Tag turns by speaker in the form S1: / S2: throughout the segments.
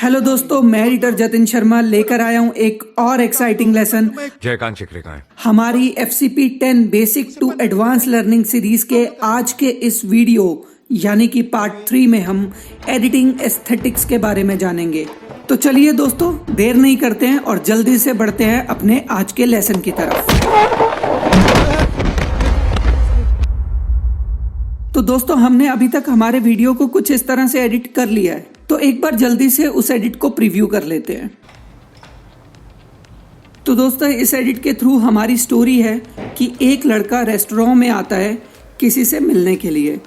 S1: Hello दोस्तों, मैं editor Jatin Sharma लेकर आया हूं एक और एक्साइटिंग लेसन
S2: जयकांत शिकरे का है।
S1: हमारी FCP 10 basic to advance learning series के आज के इस वीडियो यानी कि पार्ट 3 में हम एडिटिंग एस्थेटिक्स के बारे में जानेंगे। तो चलिए दोस्तों, देर नहीं करते हैं और जल्दी से बढ़ते हैं अपने आज के लेसन की तरफ। तो दोस्तों, हमने अभी तक हमारे वीडियो को कुछ इस तरह से एडिट कर लिया है, तो एक बार जल्दी से उस एडिट को प्रीव्यू कर लेते हैं। तो दोस्तों, इस एडिट के थ्रू हमारी स्टोरी है कि एक लड़का रेस्टोरेंट में आता है किसी से मिलने के लिए,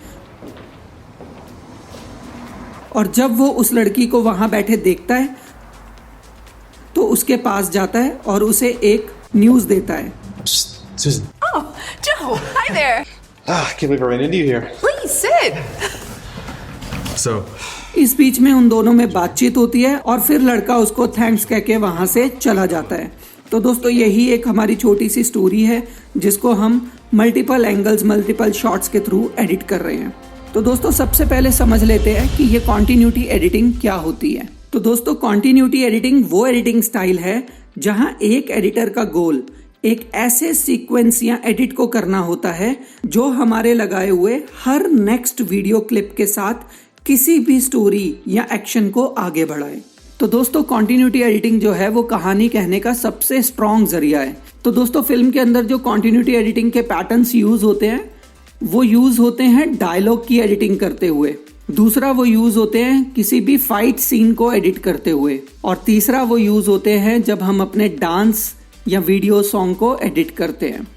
S1: और जब वो उस लड़की को वहां बैठे देखता है तो उसके पास जाता है और उसे एक न्यूज़ देता है।
S3: Susan.
S4: Oh, Joe, hi there.
S3: I can't believe I ran into you here.
S4: Please sit.
S3: So,
S1: इस बीच में उन दोनों में बातचीत होती है और फिर लड़का उसको थैंक्स कह के वहां से चला जाता है। तो दोस्तों, यही एक हमारी छोटी सी स्टोरी है जिसको हम मल्टीपल एंगल्स, मल्टीपल शॉट्स के थ्रू एडिट कर रहे हैं। तो दोस्तों, सबसे पहले समझ लेते हैं कि ये कॉन्टिन्यूटी एडिटिंग क्या होती है। तो दोस्तों, कॉन्टिन्यूटी एडिटिंग वो एडिटिंग स्टाइल है जहां एक एडिटर का गोल एक ऐसे सीक्वेंस या एडिट को करना होता है जो हमारे लगाए हुए हर नेक्स्ट वीडियो क्लिप के साथ किसी भी स्टोरी या एक्शन को आगे बढ़ाए। तो दोस्तों, कॉन्टिन्यूटी एडिटिंग जो है वो कहानी कहने का सबसे स्ट्रॉन्ग जरिया है। तो दोस्तों, फिल्म के अंदर जो कॉन्टिन्यूटी एडिटिंग के पैटर्न्स यूज होते हैं वो यूज होते हैं डायलॉग की एडिटिंग करते हुए, दूसरा वो यूज होते हैं किसी भी फाइट सीन को एडिट करते हुए, और तीसरा वो यूज होते हैं जब हम अपने डांस या वीडियो सॉन्ग को एडिट करते हैं।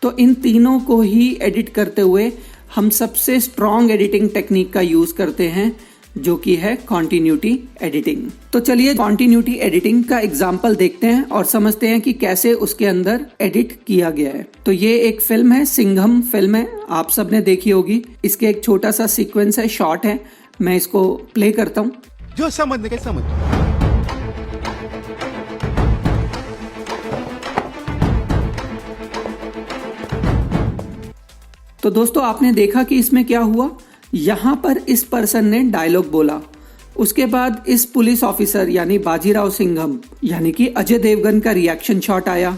S1: तो इन तीनों को ही एडिट करते हुए हम सबसे स्ट्रॉन्ग एडिटिंग टेक्निक का यूज करते हैं जो कि है कॉन्टिन्यूटी एडिटिंग। तो चलिए कॉन्टिन्यूटी एडिटिंग का एग्जाम्पल देखते हैं और समझते हैं कि कैसे उसके अंदर एडिट किया गया है। तो ये एक फिल्म है, सिंघम फिल्म है, आप सबने देखी होगी। इसके एक छोटा सा सीक्वेंस है, शॉट है, मैं इसको प्ले करता हूँ।
S5: जो समझने के समझ।
S1: तो दोस्तों, आपने देखा कि इसमें क्या हुआ। यहाँ पर इस पर्सन ने डायलॉग बोला, उसके बाद इस पुलिस ऑफिसर यानी बाजीराव सिंघम यानी कि अजय देवगन का रिएक्शन शॉट आया,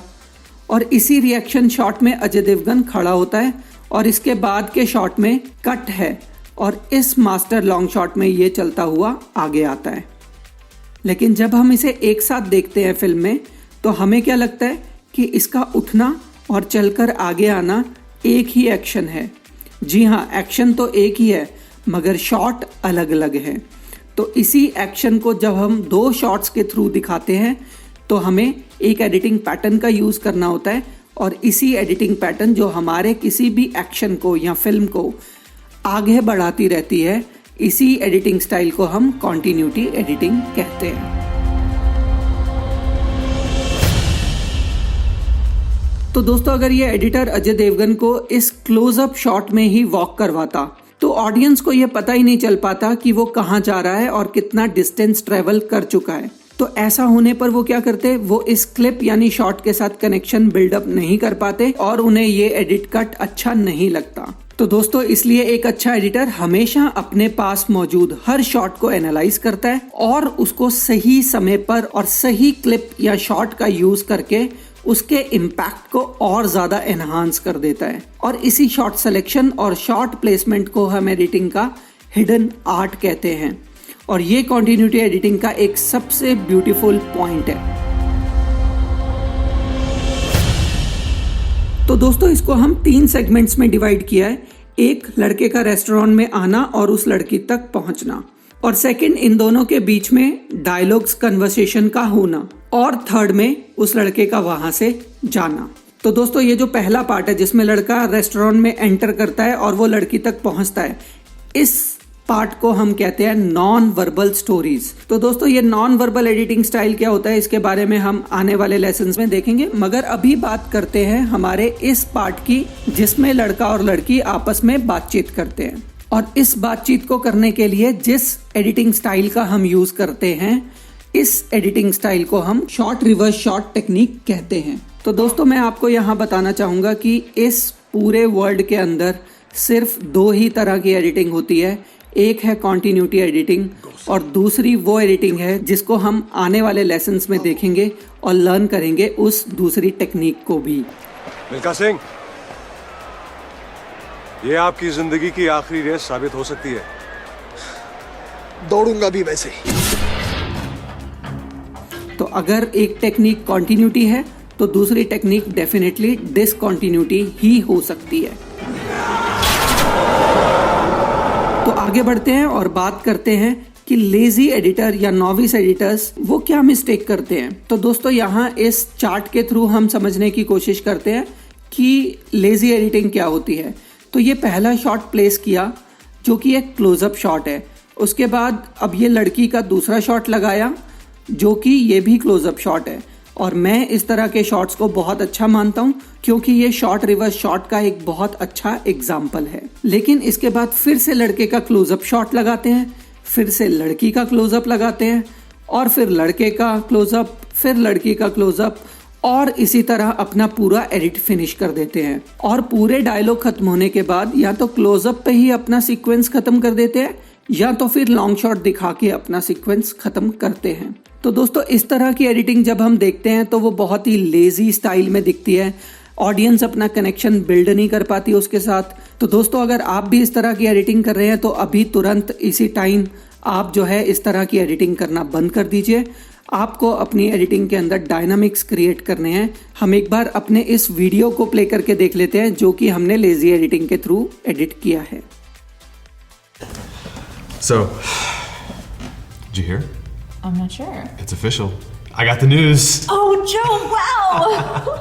S1: और इसी रिएक्शन शॉट में अजय देवगन खड़ा होता है और इसके बाद के शॉट में कट है और इस मास्टर लॉन्ग शॉट में ये चलता हुआ आगे आता है। लेकिन जब हम इसे एक साथ देखते हैं फिल्म में तो हमें क्या लगता है कि इसका उठना और चलकर आगे आना एक ही एक्शन है। जी हाँ, एक्शन तो एक ही है मगर शॉट अलग अलग है। तो इसी एक्शन को जब हम दो शॉट्स के थ्रू दिखाते हैं तो हमें एक एडिटिंग पैटर्न का यूज करना होता है, और इसी एडिटिंग पैटर्न जो हमारे किसी भी एक्शन को या फिल्म को आगे बढ़ाती रहती है, इसी एडिटिंग स्टाइल को हम कॉन्टिन्यूटी एडिटिंग कहते हैं। तो दोस्तों, अगर ये एडिटर अजय देवगन को इस क्लोजअप शॉट में ही वॉक करवाता तो ऑडियंस को ये पता ही नहीं चल पाता कि वो कहाँ जा रहा है और कितना डिस्टेंस ट्रेवल कर चुका है। तो ऐसा होने पर वो क्या करते, वो इस क्लिप यानी शॉट के साथ कनेक्शन बिल्डअप नहीं कर पाते और उन्हें ये एडिट कट अच्छा नहीं लगता। तो दोस्तों, इसलिए एक अच्छा एडिटर हमेशा अपने पास मौजूद हर शॉट को एनालाइज करता है और उसको सही समय पर और सही क्लिप या शॉट का यूज करके उसके इम्पैक्ट को और ज्यादा एनहांस कर देता है। और इसी शॉट सिलेक्शन और शॉट प्लेसमेंट को हम एडिटिंग का हिडन आर्ट कहते हैं, और ये कॉन्टिन्यूटी एडिटिंग का एक सबसे ब्यूटीफुल पॉइंट है। तो दोस्तों, इसको हम 3 सेगमेंट्स में डिवाइड किया है। एक, लड़के का रेस्टोरेंट में आना और उस लड़की तक पहुंचना, और सेकंड, इन दोनों के बीच में डायलॉग्स कन्वर्सेशन का होना, और थर्ड में उस लड़के का वहां से जाना। तो दोस्तों, ये जो पहला पार्ट है जिसमें लड़का रेस्टोरेंट में एंटर करता है और वो लड़की तक पहुंचता है, इस पार्ट को हम कहते हैं नॉन वर्बल स्टोरीज। तो दोस्तों, ये नॉन वर्बल एडिटिंग स्टाइल क्या होता है इसके बारे में हम आने वाले लेसन्स में देखेंगे, मगर अभी बात करते हैं हमारे इस पार्ट की जिसमें लड़का और लड़की आपस में बातचीत करते हैं। और इस बातचीत को करने के लिए जिस एडिटिंग स्टाइल का हम यूज करते हैं, इस एडिटिंग स्टाइल को हम शॉर्ट रिवर्स शॉट टेक्निक कहते हैं। तो दोस्तों, मैं आपको यहाँ बताना चाहूंगा कि इस पूरे वर्ल्ड के अंदर सिर्फ 2 ही तरह की एडिटिंग होती है। एक है कॉन्टिन्यूटी एडिटिंग और दूसरी वो एडिटिंग है जिसको हम आने वाले लेसन्स में देखेंगे और लर्न करेंगे उस दूसरी टेक्निक को भी।
S2: मिल्खा सिंह, ये आपकी जिंदगी की आखिरी रेस साबित हो सकती है।
S5: दौड़ूंगा भी वैसे ही।
S1: तो अगर एक टेक्निक कॉन्टिन्यूटी है तो दूसरी टेक्निक डेफिनेटली डिसकॉन्टिन्यूटी ही हो सकती है। तो आगे बढ़ते हैं और बात करते हैं कि लेजी एडिटर या नॉविस एडिटर्स वो क्या मिस्टेक करते हैं। तो दोस्तों यहाँ इस चार्ट के थ्रू हम समझने की कोशिश करते हैं कि लेजी एडिटिंग क्या होती है। तो ये पहला शॉट प्लेस किया जो कि एक क्लोजअप शॉट है। उसके बाद अब ये लड़की का दूसरा शॉट लगाया जो कि ये भी क्लोजअप शॉट है, और मैं इस तरह के शॉट्स को बहुत अच्छा मानता हूँ क्योंकि ये शॉट रिवर्स शॉट का एक बहुत अच्छा एग्जाम्पल है। लेकिन इसके बाद फिर से लड़के का क्लोजअप शॉट लगाते हैं, फिर से लड़की का क्लोजअप लगाते हैं, और फिर लड़के का क्लोजअप, फिर लड़की का क्लोजअप, और इसी तरह अपना पूरा एडिट फिनिश कर देते हैं। और पूरे डायलॉग खत्म होने के बाद या तो क्लोजअप पे ही अपना सीक्वेंस खत्म कर देते हैं या तो फिर लॉन्ग शॉट दिखा के अपना सीक्वेंस खत्म करते हैं। तो दोस्तों इस तरह की एडिटिंग जब हम देखते हैं तो वो बहुत ही लेजी स्टाइल में दिखती है, ऑडियंस अपना कनेक्शन बिल्ड नहीं कर पाती उसके साथ। तो दोस्तों अगर आप भी इस तरह की एडिटिंग कर रहे हैं तो अभी तुरंत इसी टाइम आप जो है इस तरह की एडिटिंग करना बंद कर दीजिए। आपको अपनी एडिटिंग के अंदर डायनामिक्स क्रिएट करने हैं। हम एक बार अपने इस वीडियो को प्ले करके देख लेते हैं जो कि हमने लेजी एडिटिंग के थ्रू एडिट किया है।
S3: So, did you hear?
S4: I'm not sure.
S3: It's official. I got the news.
S4: Oh, Joe, wow!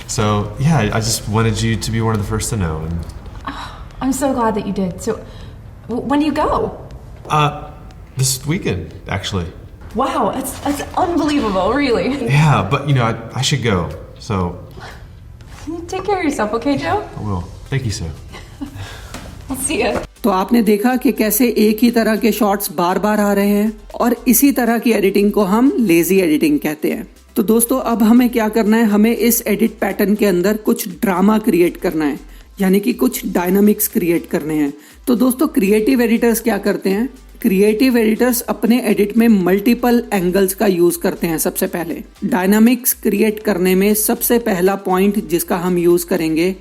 S3: So, yeah, I just wanted you to be one of the first to know. And
S4: I'm so glad that you did. So, when do you go?
S3: this weekend, actually.
S4: Wow, that's unbelievable, really.
S3: Yeah, but you know, I should go. So,
S4: Take care of yourself, okay, Joe?
S3: I will. Thank you, sir.
S4: I'll see you.
S1: तो आपने देखा कि कैसे एक ही तरह के shots बार बार आ रहे हैं, और इसी तरह की एडिटिंग को हम लेजी एडिटिंग कहते हैं। तो दोस्तों अब हमें क्या करना है, हमें इस एडिट पैटर्न के अंदर कुछ ड्रामा क्रिएट करना है, यानी कि कुछ डायनामिक्स क्रिएट करने हैं। तो दोस्तों क्रिएटिव एडिटर्स क्या करते हैं, क्रिएटिव एडिटर्स अपने एडिट में मल्टीपल एंगल्स का यूज करते हैं। सबसे पहले डायनामिक्स क्रिएट करने में सबसे पहला पॉइंट जिसका हम यूज करेंगे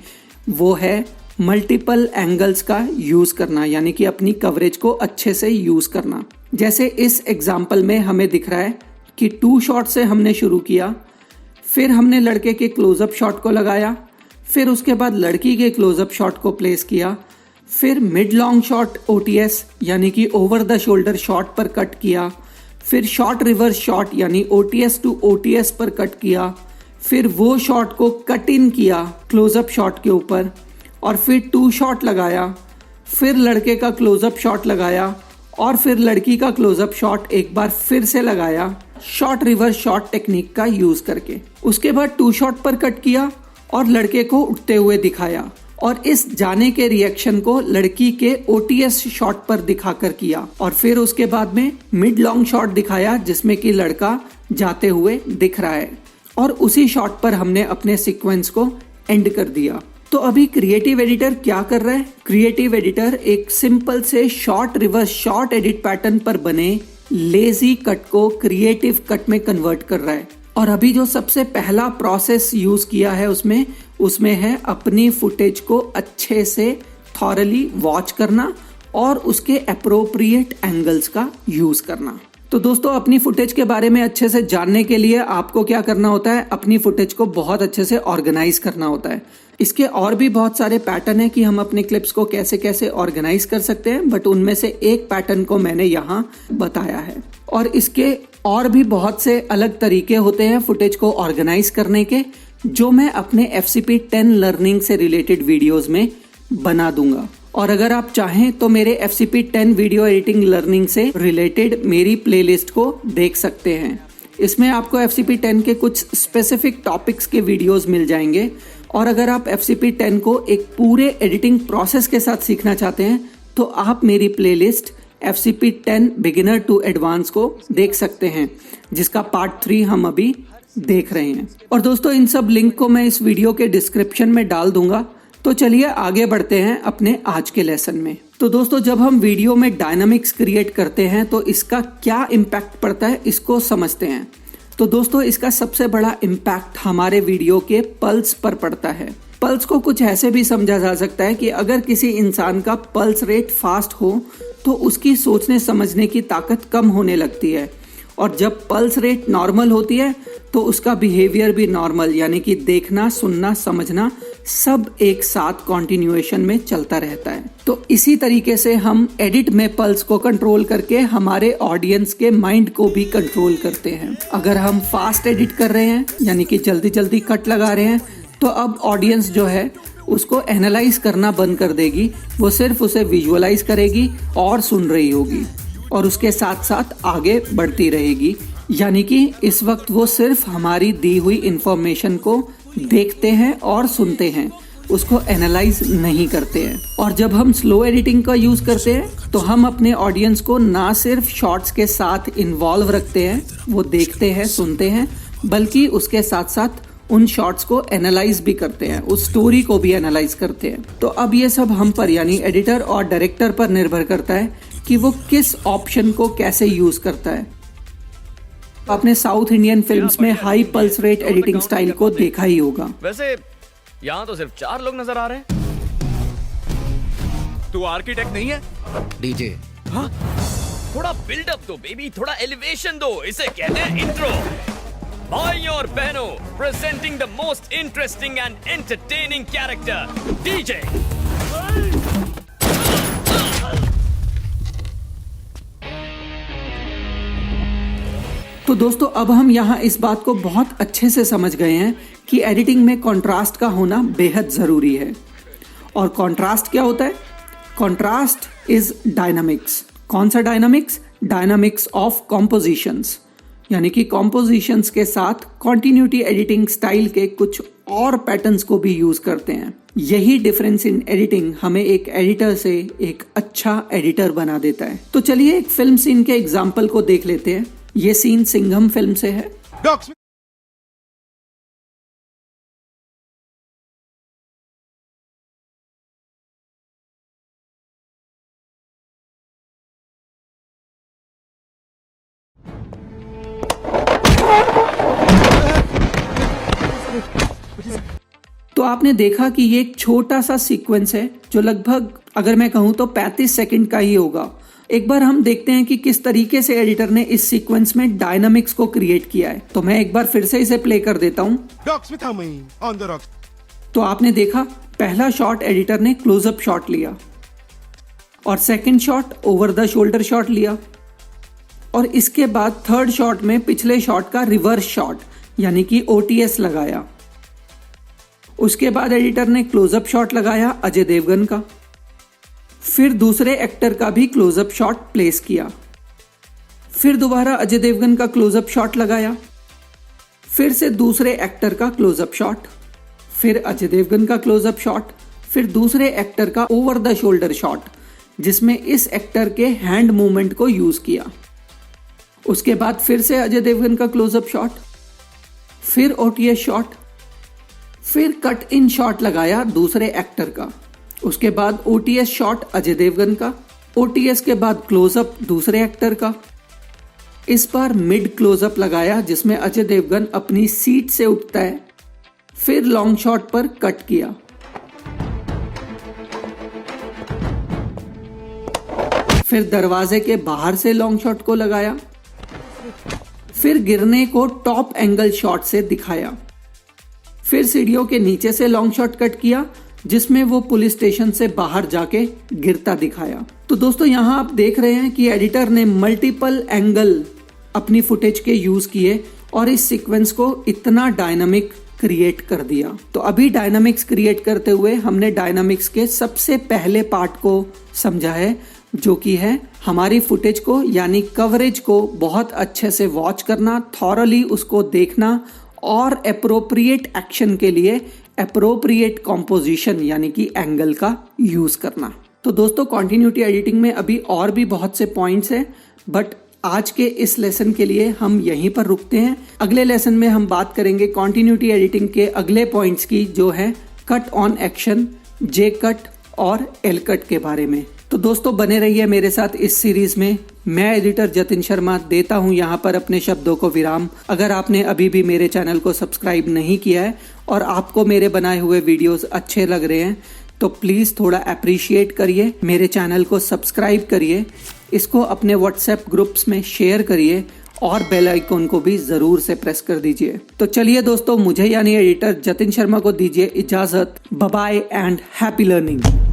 S1: वो है मल्टीपल एंगल्स का यूज करना, यानी कि अपनी कवरेज को अच्छे से यूज करना। जैसे इस एग्जांपल में हमें दिख रहा है कि 2 शॉट से हमने शुरू किया, फिर हमने लड़के के क्लोजअप शॉट को लगाया, फिर उसके बाद लड़की के क्लोजअप शॉट को प्लेस किया, फिर मिड लॉन्ग शॉट OTS यानी कि ओवर द शोल्डर शॉट पर कट किया, फिर शॉट रिवर्स शॉट यानी OTS टू OTS पर कट किया, फिर वो शॉट को कट इन किया क्लोजअप शॉट के ऊपर, और फिर 2 शॉट लगाया, फिर लड़के का क्लोजअप शॉट लगाया, और फिर लड़की का क्लोजअप शॉट एक बार फिर से लगाया शॉट रिवर्स शॉट टेक्निक का यूज करके। उसके बाद 2 शॉट पर कट किया और लड़के को उठते हुए दिखाया, और इस जाने के रिएक्शन को लड़की के OTS शॉट पर दिखाकर किया, और फिर उसके बाद में मिड लॉन्ग शॉट दिखाया जिसमें कि लड़का जाते हुए दिख रहा है, और उसी शॉट पर हमने अपने सीक्वेंस को एंड कर दिया। तो अभी क्रिएटिव एडिटर क्या कर रहा है, क्रिएटिव एडिटर एक सिंपल से short reverse short edit pattern पर बने लेजी कट को क्रिएटिव कट में कन्वर्ट कर रहा है। और अभी जो सबसे पहला प्रोसेस यूज किया है उसमें है अपनी फुटेज को अच्छे से थॉरली वॉच करना और उसके अप्रोप्रिएट एंगल्स का यूज करना। तो दोस्तों अपनी फुटेज के बारे में अच्छे से जानने के लिए आपको क्या करना होता है, अपनी फुटेज को बहुत अच्छे से ऑर्गेनाइज करना होता है। इसके और भी बहुत सारे पैटर्न है कि हम अपने क्लिप्स को कैसे कैसे ऑर्गेनाइज कर सकते हैं, बट उनमें से एक पैटर्न को मैंने यहाँ बताया है। और इसके और भी बहुत से अलग तरीके होते हैं फुटेज को ऑर्गेनाइज करने के, जो मैं अपने FCP10 लर्निंग से रिलेटेड वीडियोस में बना दूंगा। और अगर आप चाहें तो मेरे FCP10 वीडियो एडिटिंग लर्निंग से रिलेटेड मेरी प्लेलिस्ट को देख सकते हैं। इसमें आपको FCP10 के कुछ स्पेसिफिक टॉपिक्स के वीडियोस मिल जाएंगे। और अगर आप FCP10 को एक पूरे एडिटिंग प्रोसेस के साथ सीखना चाहते हैं तो आप मेरी playlist FCP10 beginner to advance को देख सकते हैं, जिसका पार्ट 3 हम अभी देख रहे हैं। और दोस्तों इन सब लिंक को मैं इस वीडियो के डिस्क्रिप्शन में डाल दूंगा, तो चलिए आगे बढ़ते हैं अपने आज के लेसन में। तो दोस्तों, जब हम वीडियो में डायनामिक्स क्रिएट करते हैं तो इसका क्या इम्पैक्ट पड़ता है इसको समझते हैं। तो दोस्तों, इसका सबसे बड़ा इम्पैक्ट हमारे वीडियो के पल्स पर पड़ता है। पल्स को कुछ ऐसे भी समझा जा सकता है कि अगर किसी इंसान का पल्स रेट फास्ट हो तो उसकी सोचने समझने की ताकत कम होने लगती है, और जब पल्स रेट नॉर्मल होती है तो उसका बिहेवियर भी नॉर्मल, यानी कि देखना, सुनना, समझना सब एक साथ कॉन्टिन्यूएशन में चलता रहता है। तो इसी तरीके से हम एडिट में पल्स को कंट्रोल करके हमारे ऑडियंस के माइंड को भी कंट्रोल करते हैं। अगर हम फास्ट एडिट कर रहे हैं, यानी कि जल्दी जल्दी कट लगा रहे हैं, तो अब ऑडियंस जो है उसको एनालाइज करना बंद कर देगी, वो सिर्फ उसे विजुअलाइज करेगी और सुन रही होगी और उसके साथ साथ आगे बढ़ती रहेगी। यानी कि इस वक्त वो सिर्फ हमारी दी हुई इंफॉर्मेशन को देखते हैं और सुनते हैं, उसको एनालाइज नहीं करते हैं। और जब हम स्लो एडिटिंग का यूज करते हैं तो हम अपने ऑडियंस को ना सिर्फ शॉर्ट्स के साथ इन्वॉल्व रखते हैं, वो देखते हैं, सुनते हैं, बल्कि उसके साथ साथ उन शॉट्स को एनालाइज भी करते हैं, उस स्टोरी को भी एनालाइज करते हैं। तो अब ये सब हम पर यानी एडिटर और डायरेक्टर पर निर्भर करता है कि वो किस ऑप्शन को कैसे यूज करता है। आपने साउथ इंडियन फिल्म्स में high pulse rate editing style को देखा ही होगा।
S5: वैसे यहाँ तो सिर्फ 4 लोग नजर आ रहे हैं। तू आर्किटेक्ट नहीं है?
S6: डीजे।
S5: हाँ? थोड़ा बिल्डअप दो बेबी, थोड़ा एलिवेशन दो, इसे कहते हैं इंट्रो। भाइयों और बहनों, presenting the most interesting and entertaining character, DJ.
S1: तो दोस्तों, अब हम यहाँ इस बात को बहुत अच्छे से समझ गए हैं कि एडिटिंग में कंट्रास्ट का होना बेहद ज़रूरी है। और कंट्रास्ट क्या होता है? Contrast is dynamics. कौन सा डायनामिक्स? डायनामिक्स ऑफ कॉम्पोजिशंस, यानी कि कॉम्पोजिशंस के साथ कॉन्टिन्यूटी एडिटिंग स्टाइल के कुछ और पैटर्न्स को भी यूज करते हैं। यही डिफरेंस इन एडिटिंग हमें एक एडिटर से एक अच्छा एडिटर बना देता है। तो चलिए एक फिल्म सीन के एग्जाम्पल को देख लेते हैं। ये सीन सिंघम फिल्म से है। तो आपने देखा कि ये एक छोटा सा सीक्वेंस है जो लगभग, अगर मैं कहूं तो 35 सेकंड का ही होगा। एक बार हम देखते हैं कि किस तरीके से एडिटर ने इस सीक्वेंस में डायनामिक्स को क्रिएट किया है। तो मैं एक बार फिर से इसे प्ले कर देता हूं। तो आपने देखा, पहला शॉट एडिटर ने क्लोजअप शॉट लिया और second shot over the shoulder shot लिया, और इसके बाद थर्ड शॉट में पिछले शॉट का रिवर्स शॉट यानी कि OTS लगाया। उसके बाद एडिटर ने क्लोजअप शॉट लगाया अजय देवगन का, फिर दूसरे एक्टर का भी क्लोजअप शॉट प्लेस किया, फिर दोबारा अजय देवगन का क्लोजअप शॉट लगाया, फिर से दूसरे एक्टर का क्लोजअप शॉट, फिर अजय देवगन का क्लोजअप शॉट, फिर दूसरे एक्टर का ओवर द शोल्डर शॉट जिसमें इस एक्टर के हैंड मूवमेंट को यूज किया। उसके बाद फिर से अजय देवगन का क्लोजअप शॉट, फिर OTS शॉट, फिर कट इन शॉट लगाया दूसरे एक्टर का, उसके बाद OTS शॉट अजय देवगन का, OTS के बाद क्लोजअप दूसरे एक्टर का, इस बार मिड क्लोजअप लगाया जिसमें अजय देवगन अपनी सीट से उठता है, फिर लॉन्ग शॉट पर कट किया, फिर दरवाजे के बाहर से लॉन्ग शॉट को लगाया, फिर गिरने को टॉप एंगल शॉट से दिखाया, फिर सीढ़ियों के नीचे से लॉन्ग शॉट कट किया जिसमें वो पुलिस स्टेशन से बाहर जाके गिरता दिखाया। तो दोस्तों, यहाँ आप देख रहे हैं कि एडिटर ने मल्टीपल एंगल अपनी फुटेज के यूज किए और इस सीक्वेंस को इतना डायनामिक क्रिएट कर दिया। तो अभी डायनामिक्स क्रिएट करते हुए हमने डायनामिक्स के सबसे पहले पार्ट को समझा है, जो कि है हमारी फुटेज को यानी कवरेज को बहुत अच्छे से वॉच करना, थॉरली उसको देखना और एप्रोप्रिएट एक्शन के लिए एप्रोप्रिएट कॉम्पोजिशन यानी कि एंगल का यूज करना। तो दोस्तों, कॉन्टिन्यूटी एडिटिंग में अभी और भी बहुत से पॉइंट्स हैं, बट आज के इस लेसन के लिए हम यहीं पर रुकते हैं। अगले लेसन में हम बात करेंगे कॉन्टिन्यूटी एडिटिंग के अगले पॉइंट्स की, जो है cut on action J cut और एल कट के बारे में। तो दोस्तों बने रहिए मेरे साथ इस सीरीज में। मैं एडिटर जतिन शर्मा देता हूं यहां पर अपने शब्दों को विराम। अगर आपने अभी भी मेरे चैनल को सब्सक्राइब नहीं किया है और आपको मेरे बनाए हुए वीडियोस अच्छे लग रहे हैं तो प्लीज़ थोड़ा अप्रिशिएट करिए, मेरे चैनल को सब्सक्राइब करिए, इसको अपने व्हाट्सएप ग्रुप्स में शेयर करिए और बेल आइकन को भी ज़रूर से प्रेस कर दीजिए। तो चलिए दोस्तों, मुझे यानी एडिटर जतिन शर्मा को दीजिए इजाज़त। Bye bye and happy learning.